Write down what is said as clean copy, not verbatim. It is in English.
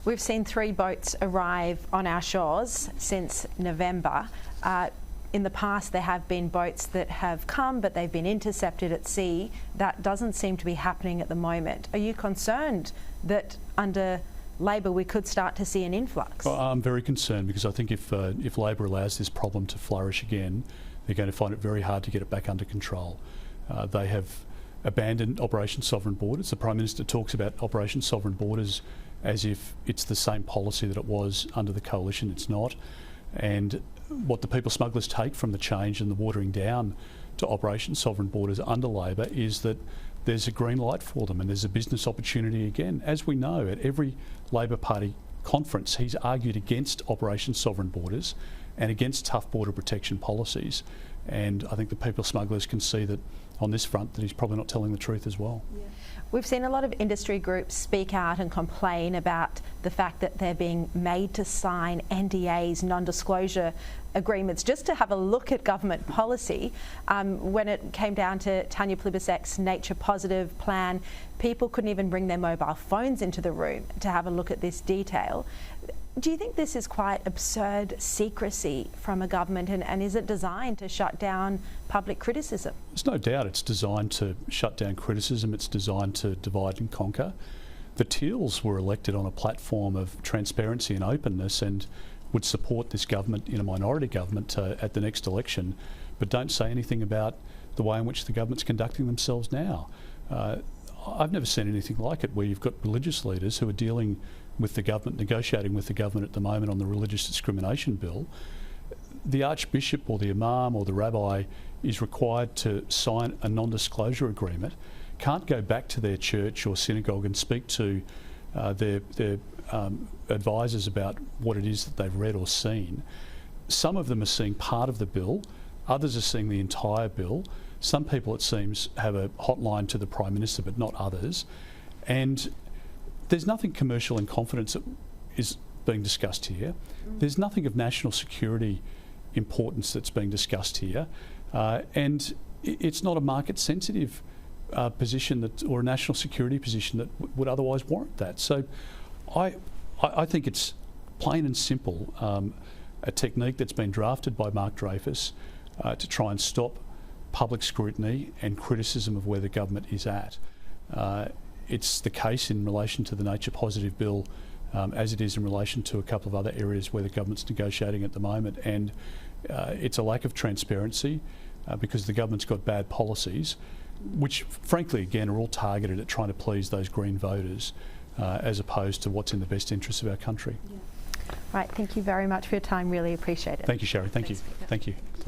We've seen 3 boats arrive on our shores since November. In the past, there have been boats that have come, but they've been intercepted at sea. That doesn't seem to be happening at the moment. Are you concerned that under Labor we could start to see an influx? Well, I'm very concerned because I think if Labor allows this problem to flourish again, they're going to find it very hard to get it back under control. They have abandoned Operation Sovereign Borders. The Prime Minister talks about Operation Sovereign Borders as if it's the same policy that it was under the coalition. It's not. And what the people smugglers take from the change and the watering down to Operation Sovereign Borders under Labor is that there's a green light for them and there's a business opportunity again. As we know, at every Labor Party conference, he's argued against Operation Sovereign Borders and against tough border protection policies. And I think the people smugglers can see that on this front that he's probably not telling the truth as well. Yeah. We've seen a lot of industry groups speak out and complain about the fact that they're being made to sign NDAs, non-disclosure agreements, just to have a look at government policy. When it came down to Tanya Plibersek's Nature Positive plan, people couldn't even bring their mobile phones into the room to have a look at this detail. Do you think this is quite absurd secrecy from a government, and is it designed to shut down public criticism? There's no doubt it's designed to shut down criticism, it's designed to divide and conquer. The Teals were elected on a platform of transparency and openness and would support this government in a minority government at the next election, but don't say anything about the way in which the government's conducting themselves now. I've never seen anything like it, where you've got religious leaders who are dealing with the government, negotiating with the government at the moment on the religious discrimination bill. The Archbishop or the Imam or the Rabbi is required to sign a non-disclosure agreement, can't go back to their church or synagogue and speak to their advisors about what it is that they've read or seen. Some of them are seeing part of the bill, others are seeing the entire bill. Some people, it seems, have a hotline to the Prime Minister, but not others. And there's nothing commercial in confidence that is being discussed here. There's nothing of national security importance that's being discussed here. And it's not a market-sensitive position or a national security position that would otherwise warrant that. So I think it's plain and simple a technique that's been drafted by Mark Dreyfus to try and stop public scrutiny and criticism of where the government is at. It's the case in relation to the Nature Positive bill, as it is in relation to a couple of other areas where the government's negotiating at the moment. And it's a lack of transparency because the government's got bad policies, which frankly, again, are all targeted at trying to please those Green voters as opposed to what's in the best interests of our country. Yeah. Right, thank you very much for your time. Really appreciate it. Thank you, Sherry. Thank you. Speaker. Thank you.